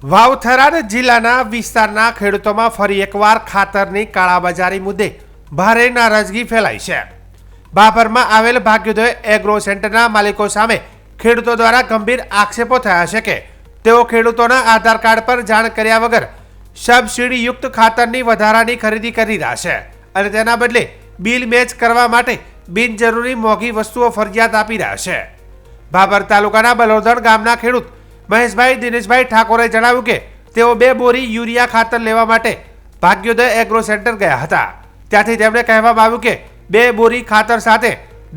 વાવથરાદ જિલ્લાના વિસ્તારના ખેડૂતોમાં ફરી એકવાર ખાતરની કાળાબજારી મુદ્દે ભારે નારાજગી ફેલાઈ છે। બાબરમાં આવેલ ભાગ્યોદય એગ્રો સેન્ટરના માલિકો સામે ખેડૂતો દ્વારા ગંભીર આક્ષેપો થયા છે કે તેઓ ખેડૂતોના આધાર કાર્ડ પર જાણ કર્યા વગર સબસિડીયુક્ત ખાતરની વધારાની ખરીદી કરી રહ્યા છે અને તેના બદલે બિલ મેચ કરવા માટે બિનજરૂરી મોંઘી વસ્તુઓ ફરજિયાત આપી રહ્યા છે। બાબર તાલુકાના બલોદણ ગામના ખેડૂત મહેશભાઈ દિનેશભાઈ ઠાકોરે જણાવ્યું કે તેઓ 2 બોરી યુરિયા ખાતર લેવા માટે ભાગ્યોદય એગ્રો સેન્ટર ગયા હતા। ત્યાંથી તેમણે કહેવામાં આવ્યું કે 2 બોરી ખાતર સાથે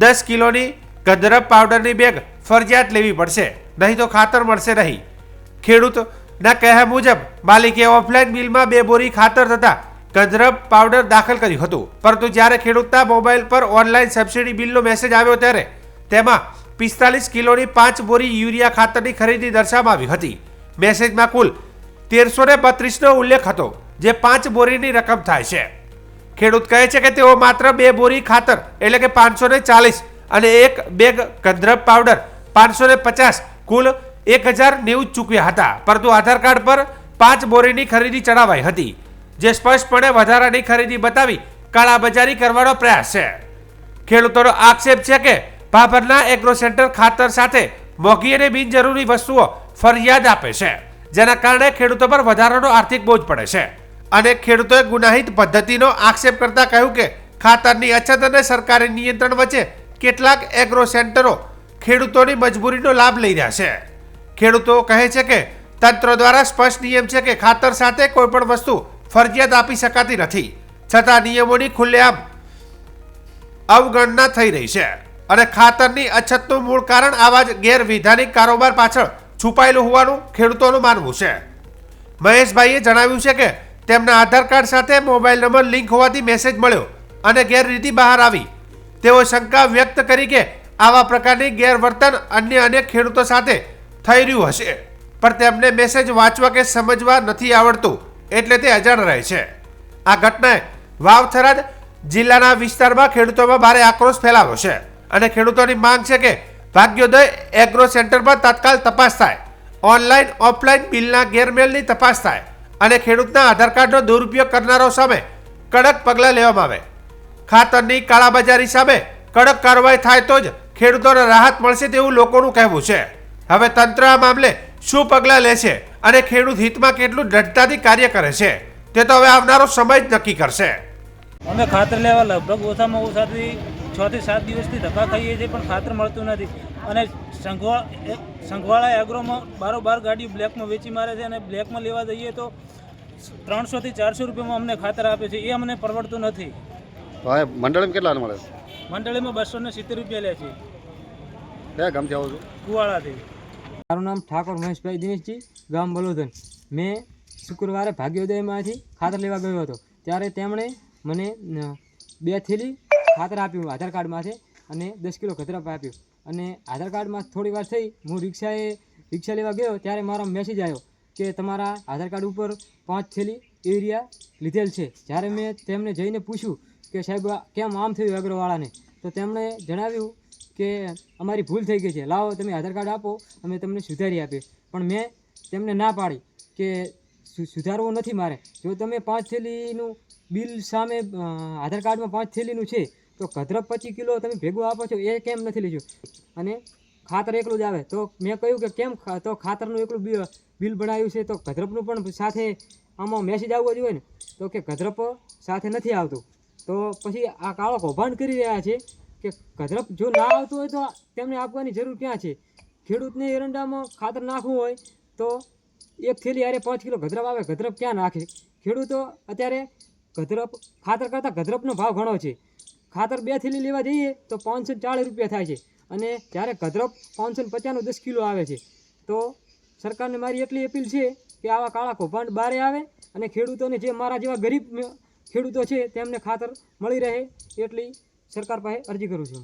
10 કિલોની ગંધરબ પાવડરની બેગ ફરજિયાત લેવી પડશે, નહીં તો ખાતર મળશે નહીં। ખેડૂતના કહ્યા મુજબ માલિકે ઓફલાઈન બિલમાં 2 બોરી ખાતર તથા ગંધરબ પાવડર દાખલ કર્યું હતું, પરંતુ જ્યારે ખેડૂતના મોબાઈલ પર ઓનલાઈન સબસિડી બિલનો મેસેજ આવ્યો ત્યારે તેમાં 45 કિલોની 5 બોરી યુરિયા ખાતરની ખરીદી દર્શાવવામાં આવી હતી। મેસેજમાં કુલ 1332નો ઉલ્લેખ હતો, જે 5 બોરીની રકમ થાય છે। ખેડૂત કહે છે કે તેઓ માત્ર 2 બોરી ખાતર એટલે કે 540 અને એક બેગ ગંધરબ પાવડર 550 કુલ 1090 ચૂકવ્યા હતા, પરંતુ આધાર કાર્ડ પર 5 બોરીની ખરીદી ચડાવાઈ હતી, જે સ્પષ્ટપણે વધારાની ખરીદી બતાવી કાળાબજારી કરવાનો પ્રયાસ છે। ખેડૂતોનો આક્ષેપ છે કે બાબરના એગ્રો સેન્ટર ખાતર સાથે મોંઘી અને બિનજરૂરી વસ્તુઓ ફરજિયાત આપે છે, જેના કારણે ખેડૂતો પર વધારાનો આર્થિક બોજ પડે છે। અને ખેડૂતોએ ગુનાહિત પદ્ધતિનો આક્ષેપ કરતા કહ્યું કે ખાતરની અછત અને સરકારી નિયંત્રણ વચ્ચે કેટલાક એગ્રો સેન્ટરો ખેડૂતોની મજબૂરીનો લાભ લઈ રહ્યા છે। ખેડૂતો કહે છે કે તંત્ર દ્વારા સ્પષ્ટ નિયમ છે કે ખાતર સાથે કોઈપણ વસ્તુ ફરજિયાત આપી શકાતી નથી, છતાં નિયમોની ખુલ્લેઆમ અવગણના થઈ રહી છે અને ખાતરની અછતનું મૂળ કારણ આવા જ ગેરવિધાનિક કારોબાર પાછળ છુપાયેલું હોવાનું ખેડૂતોનું માનવું છે। મહેશભાઈએ જણાવ્યું છે કે તેમના આધાર કાર્ડ સાથે મોબાઈલ નંબર લિંક હોવાથી મેસેજ મળ્યો અને ગેરરીતિ બહાર આવી। તેઓ શંકા વ્યક્ત કરી કે આવા પ્રકારની ગેરવર્તન અન્ય અનેક ખેડૂતો સાથે થઈ રહ્યું હશે, પણ તેમને મેસેજ વાંચવા કે સમજવા નથી આવડતું, એટલે તે અજાણ રહે છે। આ ઘટનાએ વાવથરાદ જિલ્લાના વિસ્તારમાં ખેડૂતોમાં ભારે આક્રોશ ફેલાવ્યો છે અને ખેડૂતોની માંગ છે કે ભાગ્યોદય એગ્રો સેન્ટરમાં તત્કાલ તપાસ થાય, ઓનલાઈન ઓફલાઈન બિલના ગેરમેલની તપાસ થાય અને ખેડૂતના આધાર કાર્ડનો દુરુપયોગ કરનારો સામે કડક પગલાં લેવામાં આવે। ખાતરની કાળાબજારી સામે કડક કાર્યવાહી થાય તો જ ખેડૂતોને રાહત મળશે તેવું લોકોનું કહેવું છે। હવે તંત્ર આ મામલે શું પગલાં લે છે અને ખેડૂત હિતમાં કેટલું દ્રઢતાથી કાર્ય કરે છે તે તો હવે આવનારો સમય જ નક્કી કરશે। અમે ખાતર લેવા લગભગ ઓછામાં ઓછાથી 6 થી 7 દિવસથી ધક્કા ખાઈએ છીએ, પણ ખાતર મળતું નથી અને સંઘવાળા એગ્રોમાં બારોબાર ગાડી બ્લેકમાં વેચી મારે છે અને બ્લેકમાં લેવા જઈએ તો 300 થી 400 રૂપિયામાં અમને ખાતર આપે છે, એ અમને પરવડતું નથી। મંડળીમાં કેટલા મળે છે? મંડળીમાં 270 રૂપિયા લે છે। કયા ગામથી આવો છો? કુવાડાથી। મારું નામ ઠાકોર મહેશભાઈ દિનેશજી, ગામ બલોદન। મેં શુક્રવારે ભાગ્યોદયમાંથી ખાતર લેવા ગયો હતો, ત્યારે તેમણે મને 2 થેલી ખાતર આપ્યું આધાર કાર્ડમાંથી અને 10 કિલો ગંધરબ આપ્યું। અને આધાર કાર્ડમાં થોડી વાર થઈ, હું રિક્ષા લેવા ગયો ત્યારે મારો મેસેજ આવ્યો કે તમારા આધાર કાર્ડ ઉપર 5 થેલી યુરિયા લીધેલ છે। જ્યારે મેં તેમને જઈને પૂછ્યું કે સાહેબ કેમ આમ થયું એગ્રોવાળાને, તો તેમણે જણાવ્યું કે અમારી ભૂલ થઈ ગઈ છે, લાવો તમે આધાર કાર્ડ આપો, અમે તમને સુધારી આપીએ। પણ મેં તેમને ના પાડી કે સુધારવું નથી મારે, જો તમે 5 થેલીનું બિલ સામે આધાર કાર્ડમાં 5 થેલીનું છે તો ગંધરબ 25 કિલો તમે ભેગું આપો છો, એ કેમ નથી લીધું અને ખાતર એકલું જ આવે? તો મેં કહ્યું કે કેમ તો ખાતરનું એકલું બિલ બનાવ્યું છે તો ગંધરબનું પણ સાથે આમાં મેસેજ આવવો જોઈએ ને, તો કે ગંધરબ સાથે નથી આવતું। તો પછી આ કાળો કૌભાંડ કરી રહ્યા છે કે ગંધરબ જો ના આવતું હોય તો તેમને આપવાની જરૂર ક્યાં છે? ખેડૂતને એરંડામાં ખાતર નાખવું હોય તો 1 થેલી હારે 5 કિલો ગંધરબ આવે, ગંધરબ ક્યાં નાખે? ખેડૂતો અત્યારે ગંધરબ ખાતર કરતાં ગંધરબનો ભાવ ઘણો છે। ખાતર 2 થેલી લેવા જઈએ તો 540 રૂપિયા થાય છે અને જ્યારે ગંધરબ 550નો 10 કિલો આવે છે। તો સરકારને મારી એટલી અપીલ છે કે આવા કાળા કૌભાંડ બહાર આવે અને ખેડૂતોને, જે મારા જેવા ગરીબ ખેડૂતો છે તેમને ખાતર મળી રહે એટલી સરકાર પાસે અરજી કરું છું।